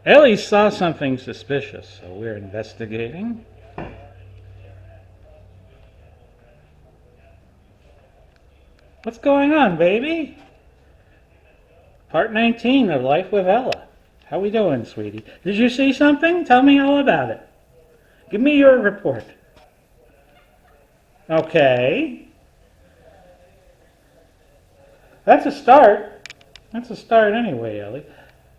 Ellie saw something suspicious, so we're investigating. What's going on, baby? Part 19 of Life with Ella. How we doing, sweetie? Did you see something? Tell me all about it. Give me your report. Okay. That's a start. That's a start anyway, Ellie.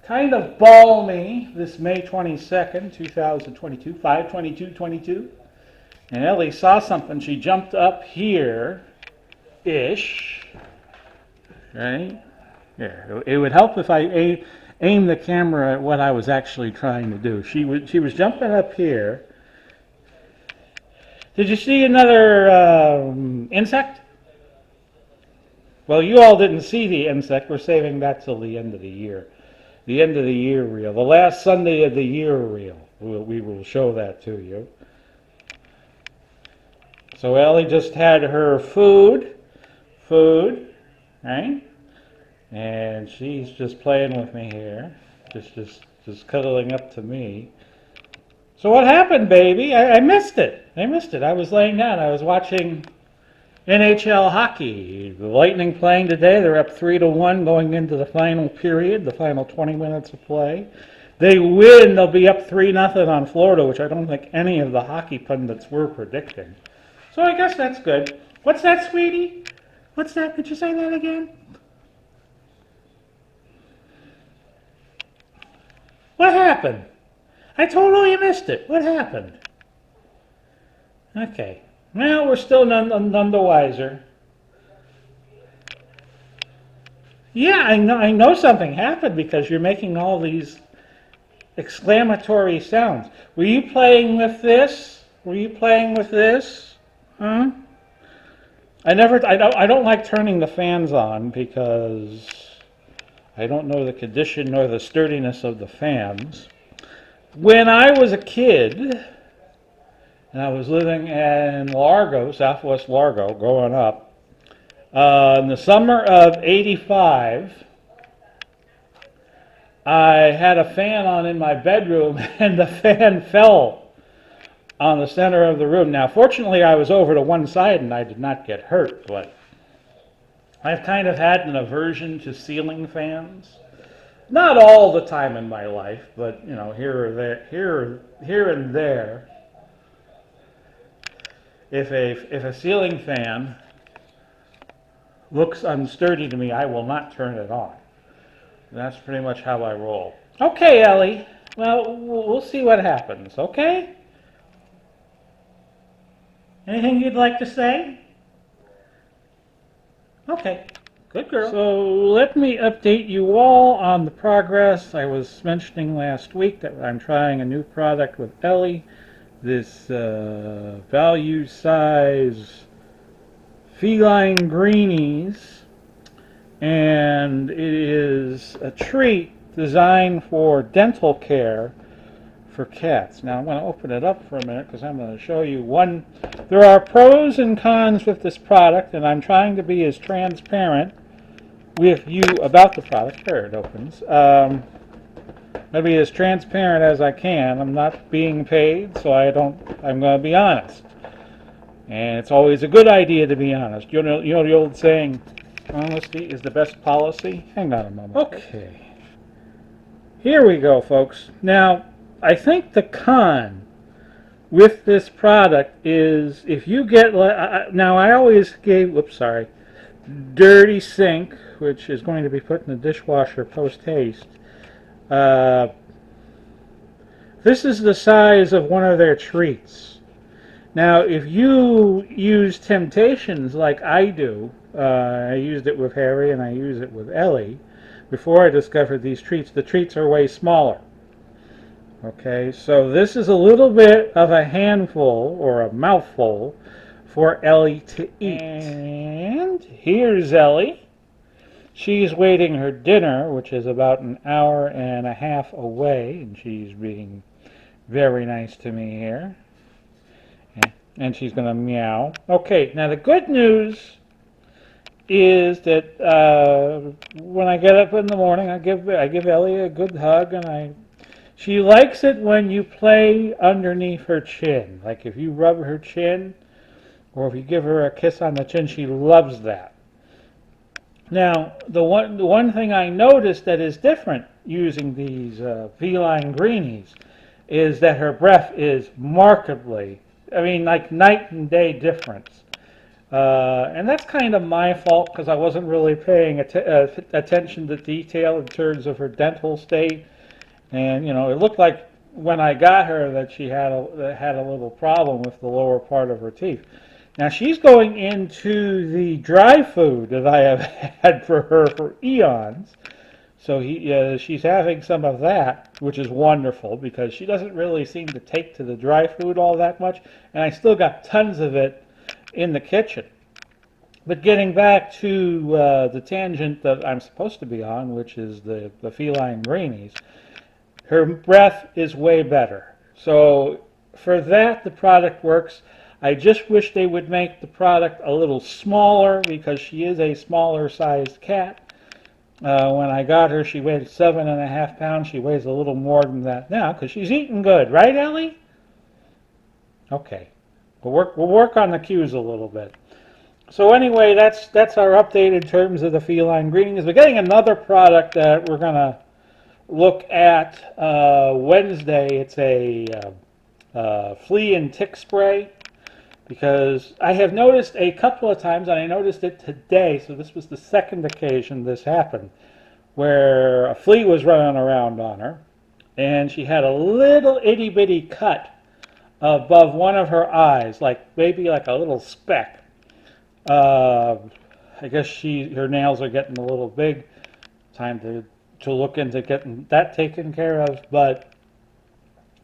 Kind of balmy this May 22nd, 2022, 5/22/22. And Ellie saw something. She jumped up here-ish. Right? Yeah, it would help if I aim the camera at what I was actually trying to do. She was jumping up here. Did you see another insect? Well, you all didn't see the insect. We're saving that till the end of the year. The end of the year reel. The last Sunday of the year reel. We will show that to you. So Ellie just had her food, right? And she's just playing with me here. Just cuddling up to me. So what happened, baby? I missed it. I was laying down. I was watching NHL hockey. The Lightning playing today. They're up 3-1 going into the final period, the final 20 minutes of play. They win. They'll be up 3-0 on Florida, which I don't think any of the hockey pundits were predicting. So I guess that's good. What's that, sweetie? What's that? Could you say that again? What happened? I totally missed it. What happened? Okay. Well, we're still none the wiser. Yeah, I know something happened because you're making all these exclamatory sounds. Were you playing with this? Huh? I don't like turning the fans on because I don't know the condition nor the sturdiness of the fans. When I was a kid, and I was living in Largo, southwest Largo, growing up, in the summer of '85, I had a fan on in my bedroom, and the fan fell on the center of the room. Now, fortunately, I was over to one side, and I did not get hurt, but I've kind of had an aversion to ceiling fans. Not all the time in my life, but here and there. If a ceiling fan looks unsturdy to me, I will not turn it on. That's pretty much how I roll. Okay, Ellie. Well, we'll see what happens. Okay. Anything you'd like to say? Okay. Good girl. So let me update you all on the progress. I was mentioning last week that I'm trying a new product with Ellie. This value size feline greenies. And it is a treat designed for dental care for cats. Now I'm going to open it up for a minute because I'm going to show you one. There are pros and cons with this product, and I'm trying to be as transparent with you about the product. There it opens. I'll be as transparent as I can. I'm not being paid, so I'm going to be honest. And it's always a good idea to be honest. You know the old saying, honesty is the best policy? Hang on a moment. Okay. Here we go, folks. Now, I think the con with this product is if you get, now I always gave, dirty sink, which is going to be put in the dishwasher post-haste. This is the size of one of their treats. Now, if you use Temptations like I do, I used it with Harry and I use it with Ellie, before I discovered these treats, the treats are way smaller. Okay, so this is a little bit of a handful or a mouthful for Ellie to eat. And here's Ellie. She's waiting her dinner, which is about an hour and a half away, and she's being very nice to me here. And she's going to meow. Okay, now the good news is that when I get up in the morning, I give Ellie a good hug, and She likes it when you play underneath her chin. Like if you rub her chin or if you give her a kiss on the chin, she loves that. Now, the one thing I noticed that is different using these feline greenies is that her breath is markedly, I mean, like night and day difference. And that's kind of my fault because I wasn't really paying attention to detail in terms of her dental state. And, you know, it looked like when I got her that she had a little problem with the lower part of her teeth. Now she's going into the dry food that I have had for her for eons. So she's having some of that, which is wonderful because she doesn't really seem to take to the dry food all that much. And I still got tons of it in the kitchen. But getting back to the tangent that I'm supposed to be on, which is the feline greenies, her breath is way better. So for that, the product works. I just wish they would make the product a little smaller because she is a smaller sized cat. When I got her, she weighed 7.5 pounds. She weighs a little more than that now because she's eating good. Right, Ellie? Okay. We'll work on the cues a little bit. So anyway, that's our update in terms of the feline greenies. We're getting another product that we're going to look at Wednesday. It's a flea and tick spray because I have noticed a couple of times, and I noticed it today, so this was the second occasion this happened, where a flea was running around on her, and she had a little itty-bitty cut above one of her eyes, like maybe like a little speck. I guess her nails are getting a little big. Time to look into getting that taken care of, but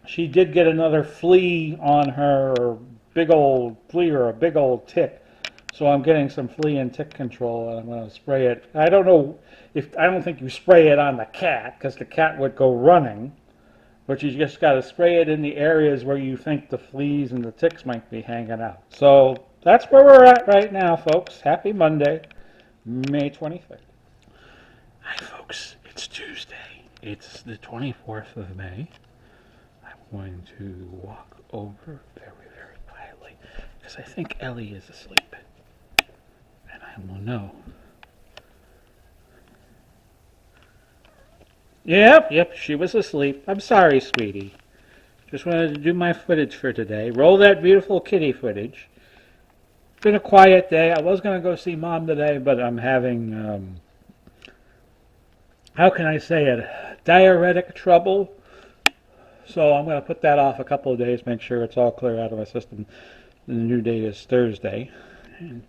she did get another flea on her, big old flea or a big old tick. So I'm getting some flea and tick control, and I'm going to spray it. I don't think you spray it on the cat because the cat would go running, but you just got to spray it in the areas where you think the fleas and the ticks might be hanging out. So that's where we're at right now, folks. Happy Monday, May 23rd. Hi, folks. It's Tuesday. It's the 24th of May. I'm going to walk over very, very quietly because I think Ellie is asleep. And I will know. Yep, she was asleep. I'm sorry, sweetie. Just wanted to do my footage for today. Roll that beautiful kitty footage. It's been a quiet day. I was going to go see Mom today, but I'm having, how can I say it, diuretic trouble. So I'm going to put that off a couple of days, make sure it's all clear out of my system. The new date is Thursday. And,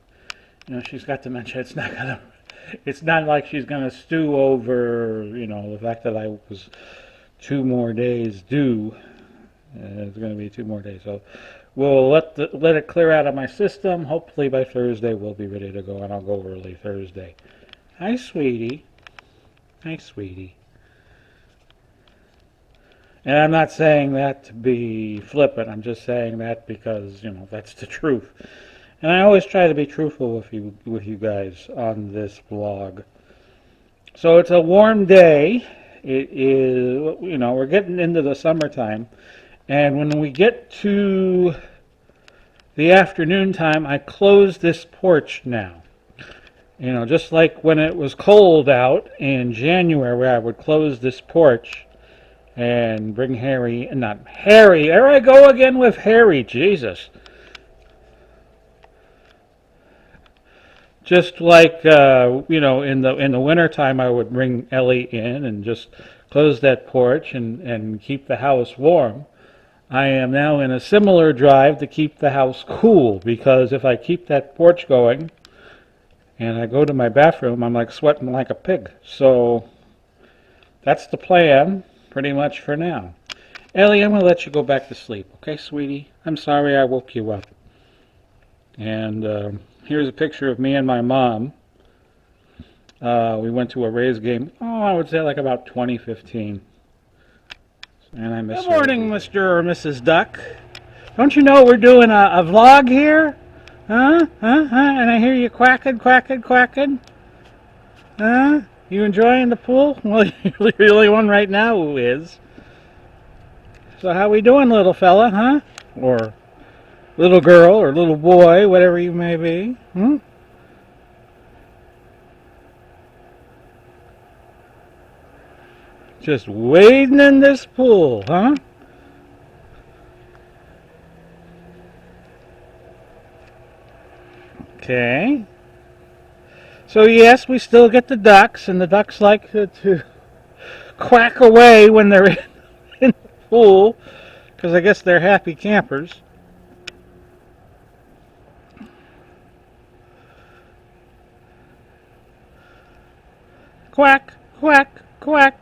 you know, she's got dementia. It's not like she's going to stew over, you know, the fact that I was 2 more days due. It's going to be 2 more days. So we'll let it clear out of my system. Hopefully by Thursday we'll be ready to go, and I'll go early Thursday. Hi, sweetie. Hi, sweetie. And I'm not saying that to be flippant. I'm just saying that because, you know, that's the truth. And I always try to be truthful with you guys on this vlog. So it's a warm day. It is, you know, we're getting into the summertime. And when we get to the afternoon time, I close this porch now. You know, just like when it was cold out in January, where I would close this porch and bring Harry, not Harry, there I go again with Harry, Jesus. Just like, you know, in the wintertime, I would bring Ellie in and just close that porch and keep the house warm. I am now in a similar drive to keep the house cool, because if I keep that porch going and I go to my bathroom, I'm like sweating like a pig. So that's the plan pretty much for now. Ellie, I'm going to let you go back to sleep, okay, sweetie? I'm sorry I woke you up. And here's a picture of me and my mom. We went to a Rays game, I would say like about 2015. And I miss her. Good morning, Mr. or Mrs. Duck. Don't you know we're doing a vlog here? Huh? And I hear you quacking. Huh? You enjoying the pool? Well, you're the only one right now who is. So how we doing, little fella, huh? Or little girl, or little boy, whatever you may be. Hmm? Just wading in this pool, huh? Okay. So yes, we still get the ducks, and the ducks like to quack away when they're in the pool, because I guess they're happy campers. Quack, quack, quack.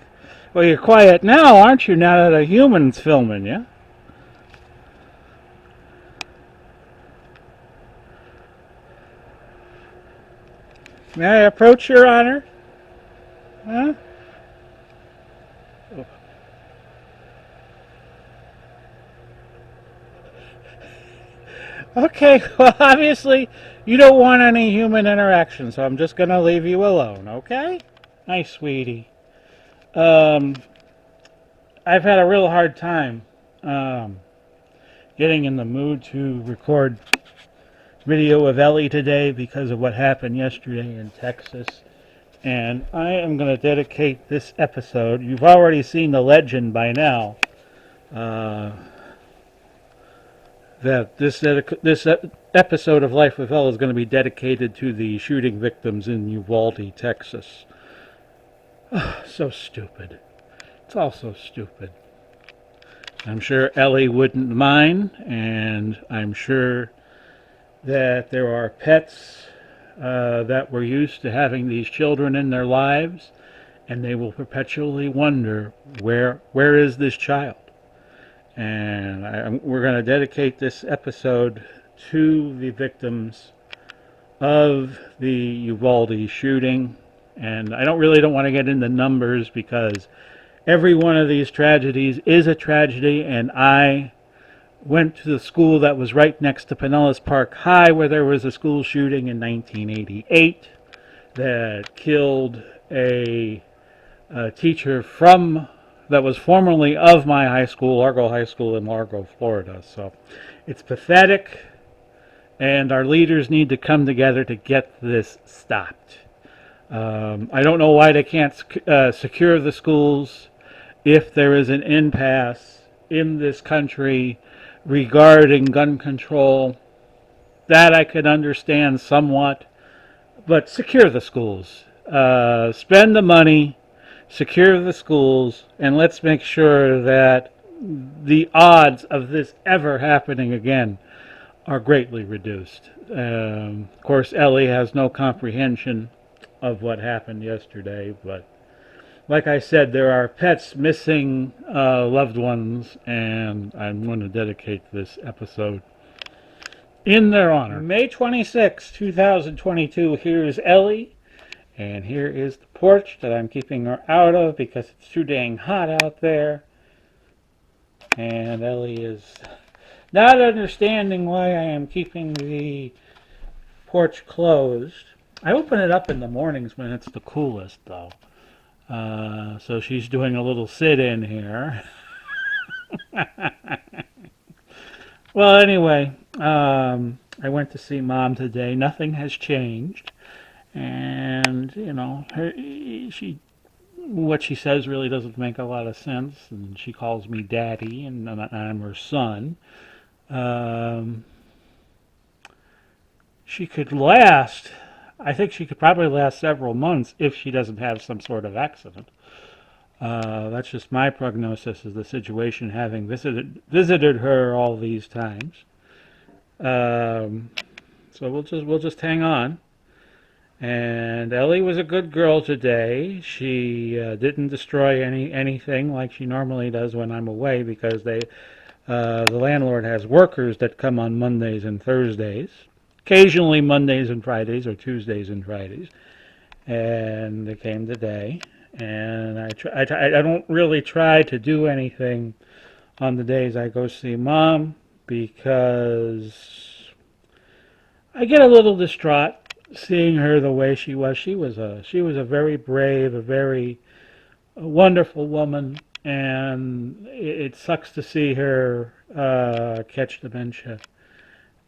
Well, you're quiet now, aren't you, now that a human's filming you? May I approach, Your Honor? Huh? Okay, well, obviously, you don't want any human interaction, so I'm just going to leave you alone, okay? Nice, sweetie. Um, I've had a real hard time um, getting in the mood to record video of Ellie today because of what happened yesterday in Texas. And I am going to dedicate this episode. You've already seen the legend by now. That this episode of Life with Elle is going to be dedicated to the shooting victims in Uvalde, Texas. So stupid. It's all so stupid. I'm sure Ellie wouldn't mind, and I'm sure that there are pets that were used to having these children in their lives, and they will perpetually wonder where is this child. And we're going to dedicate this episode to the victims of the Uvalde shooting. And I don't want to get into numbers because every one of these tragedies is a tragedy. And I went to the school that was right next to Pinellas Park High, where there was a school shooting in 1988 that killed a teacher that was formerly of my high school, Largo High School in Largo, Florida. So it's pathetic, and our leaders need to come together to get this stopped. I don't know why they can't secure the schools if there is an impasse in this country regarding gun control. That I could understand somewhat, but secure the schools. Spend the money, secure the schools, and let's make sure that the odds of this ever happening again are greatly reduced. Of course, Ellie has no comprehension of what happened yesterday, but like I said, there are pets missing loved ones, and I'm going to dedicate this episode in their honor. May 26, 2022, here's Ellie. And here is the porch that I'm keeping her out of because it's too dang hot out there. And Ellie is not understanding why I am keeping the porch closed. I open it up in the mornings when it's the coolest, though. So she's doing a little sit-in here. Well, anyway, I went to see Mom today. Nothing has changed. And what she says really doesn't make a lot of sense, and she calls me daddy, and I'm her son. She could last. I think she could probably last several months if she doesn't have some sort of accident. That's just my prognosis of the situation, having visited her all these times. So we'll just hang on. And Ellie was a good girl today. She didn't destroy anything like she normally does when I'm away, because the landlord has workers that come on Mondays and Thursdays, occasionally Mondays and Fridays, or Tuesdays and Fridays. And they came today. And I don't really try to do anything on the days I go see Mom, because I get a little distraught seeing her the way she was. She was a very brave, a very wonderful woman, and it sucks to see her catch dementia.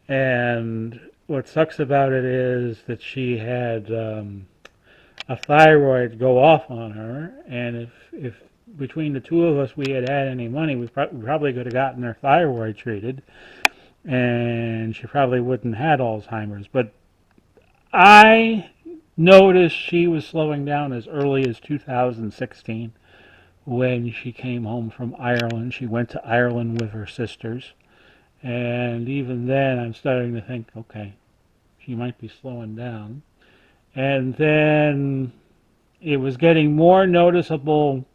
And what sucks about it is that she had a thyroid go off on her, and if between the two of us we had any money, we probably could have gotten her thyroid treated, and she probably wouldn't have had Alzheimer's. But I noticed she was slowing down as early as 2016 when she came home from Ireland. She went to Ireland with her sisters, and even then I'm starting to think, okay, she might be slowing down. And then it was getting more noticeable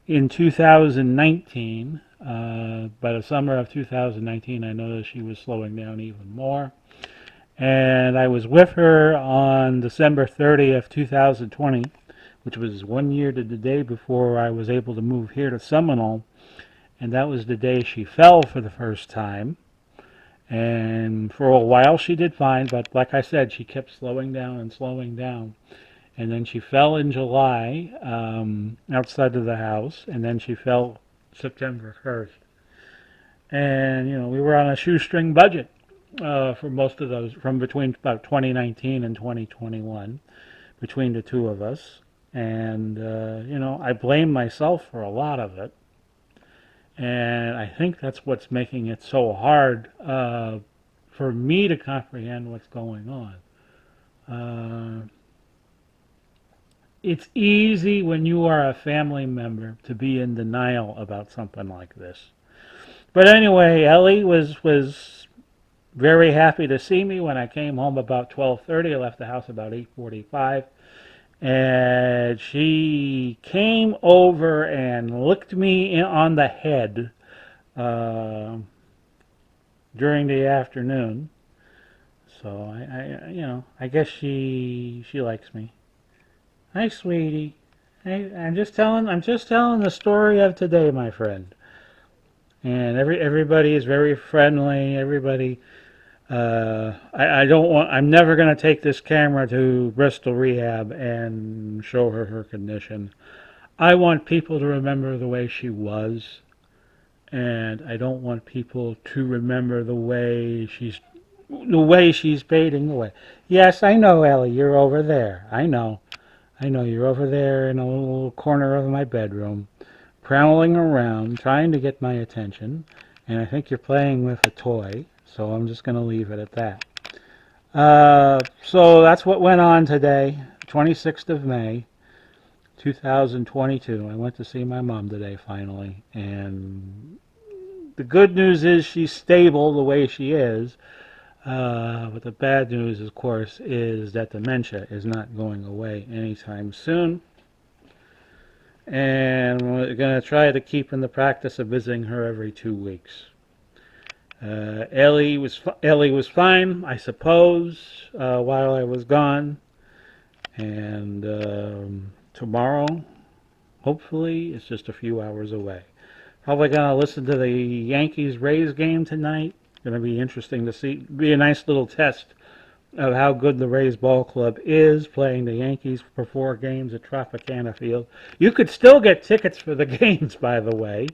in 2019. By the summer of 2019, I noticed she was slowing down even more. And I was with her on December 30th, 2020, which was 1 year to the day before I was able to move here to Seminole. And that was the day she fell for the first time. And for a while she did fine, but like I said, she kept slowing down and slowing down. And then she fell in July outside of the house, and then she fell September 1st. And, we were on a shoestring budget for most of those, from between about 2019 and 2021, between the two of us. And, I blame myself for a lot of it. And I think that's what's making it so hard for me to comprehend what's going on. It's easy when you are a family member to be in denial about something like this. But anyway, Ellie was very happy to see me when I came home about 12:30. I left the house about 8:45. And she came over and licked me on the head uh, during the afternoon. So I guess she likes me. Hi, sweetie. Hey, I'm just telling the story of today, my friend. And everybody is very friendly. Everybody. I don't want. I'm never going to take this camera to Bristol Rehab and show her condition. I want people to remember the way she was, and I don't want people to remember the way she's fading away. Yes, I know, Ellie. You're over there. I know you're over there in a little corner of my bedroom, prowling around, trying to get my attention, and I think you're playing with a toy, so I'm just going to leave it at that. So that's what went on today, 26th of May, 2022. I went to see my mom today, finally, and the good news is she's stable the way she is. But the bad news, of course, is that dementia is not going away anytime soon. And we're going to try to keep in the practice of visiting her every 2 weeks. Ellie was fine, I suppose, while I was gone. And tomorrow, hopefully, it's just a few hours away. Probably going to listen to the Yankees-Rays game tonight. Going to be interesting to see. Be a nice little test of how good the Rays ball club is, playing the Yankees for 4 games at Tropicana Field. You could still get tickets for the games, by the way.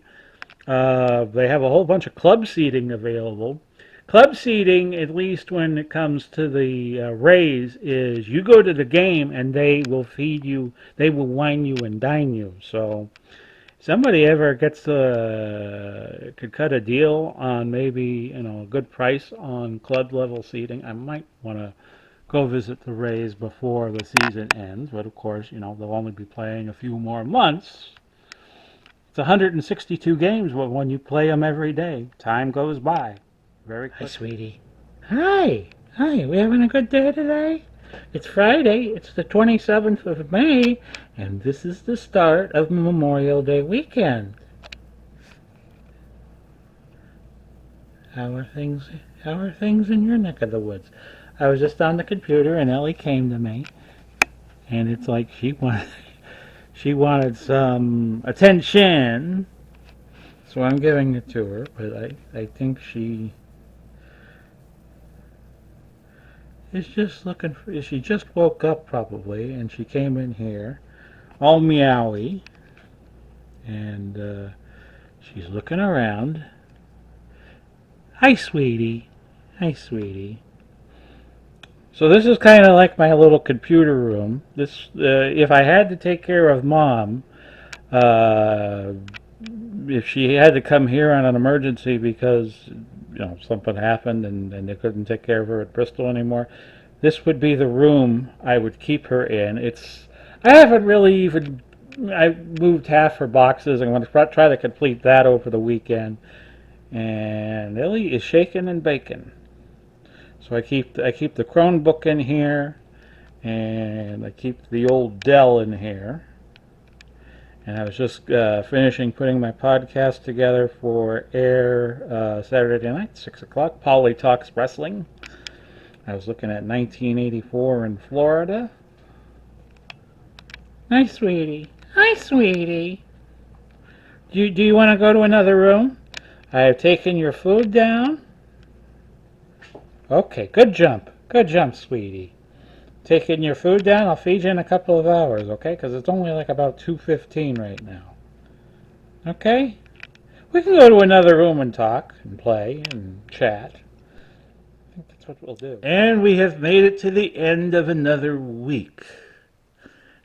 They have a whole bunch of club seating available. Club seating, at least when it comes to the Rays, is you go to the game and they will feed you, they will wine you and dine you. So somebody ever gets could cut a deal on maybe a good price on club level seating, I might want to go visit the Rays before the season ends. But of course, they'll only be playing a few more months. It's 162 games when you play them every day. Time goes by very quickly. Hi, sweetie. Hi. Hi. We having a good day today? It's Friday. It's the 27th of May, and this is the start of Memorial Day weekend. How are things? How are things in your neck of the woods? I was just on the computer, and Ellie came to me, and it's like she wanted some attention, so I'm giving it to her. But I think she is just looking for. She just woke up probably, and she came in here all meowy, And she's looking around. Hi, sweetie. Hi, sweetie. So this is kind of like my little computer room. This, if I had to take care of Mom, uh, if she had to come here on an emergency because something happened and they couldn't take care of her at Bristol anymore, this would be the room I would keep her in. I haven't really even I moved half her boxes. I'm going to try to complete that over the weekend. And Ellie is shaking and baking. So I keep the Chromebook in here, and I keep the old Dell in here. And I was just finishing putting my podcast together for air Saturday night, 6 o'clock. Polly Talks Wrestling. I was looking at 1984 in Florida. Hi, sweetie. Hi, sweetie. Do you want to go to another room? I have taken your food down. Okay, good jump. Good jump, sweetie. Taking your food down, I'll feed you in a couple of hours, okay? Because it's only like about 2:15 right now. Okay? We can go to another room and talk and play and chat. I think that's what we'll do. And we have made it to the end of another week.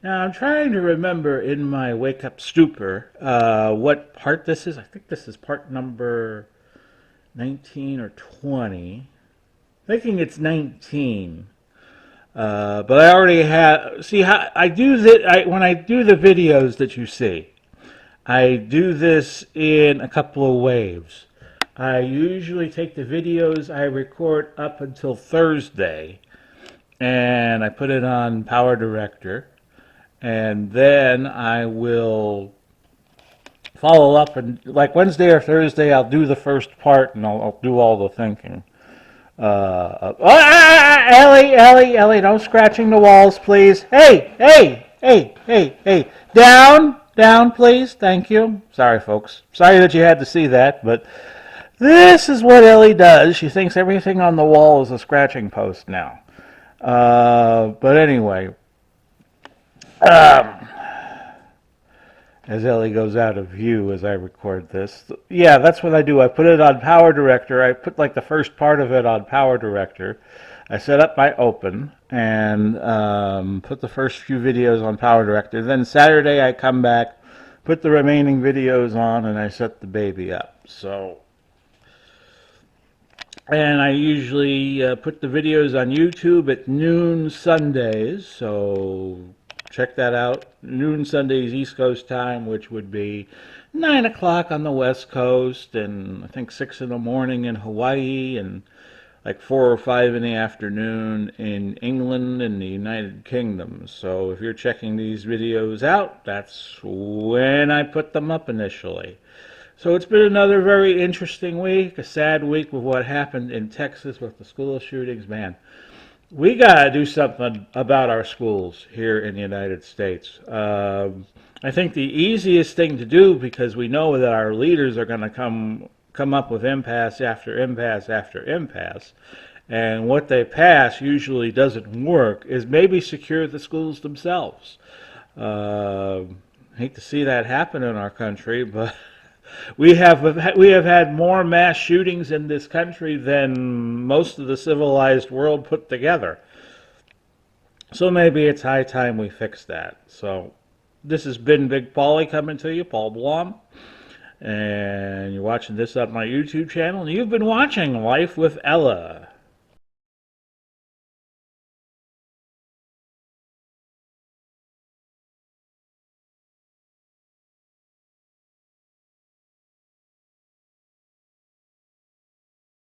Now, I'm trying to remember in my wake-up stupor what part this is. I think this is part number 19 or 20. Thinking it's 19. But I already have. See how I do that. When I do the videos that you see, I do this in a couple of waves. I usually take the videos I record up until Thursday, and I put it on Power Director, and then I will follow up. And like Wednesday or Thursday, I'll do the first part, and I'll do all the thinking. Ellie, no scratching the walls, please. Hey. Down, please. Thank you. Sorry, folks. Sorry that you had to see that, but this is what Ellie does. She thinks everything on the wall is a scratching post now. But anyway, as Ellie goes out of view as I record this. Yeah, that's what I do. I put it on Power Director. I put like the first part of it on Power Director. I set up my open and put the first few videos on Power Director. Then Saturday I come back, put the remaining videos on, and I set the baby up. And I usually put the videos on YouTube at noon Sundays, so check that out. Noon Sundays East Coast time, which would be 9 o'clock on the West Coast, and I think 6 in the morning in Hawaii, and like 4 or 5 in the afternoon in England and the United Kingdom. So if you're checking these videos out, that's when I put them up initially. So it's been another very interesting week, a sad week with what happened in Texas with the school shootings. Man, we got to do something about our schools here in the United States. I think the easiest thing to do, because we know that our leaders are going to come up with impasse after impasse after impasse, and what they pass usually doesn't work, is maybe secure the schools themselves. I hate to see that happen in our country, but we have had more mass shootings in this country than most of the civilized world put together. So maybe it's high time we fix that. So this has been Big Paulie coming to you, Paul Blom. And you're watching this on my YouTube channel. And you've been watching Life with Ella.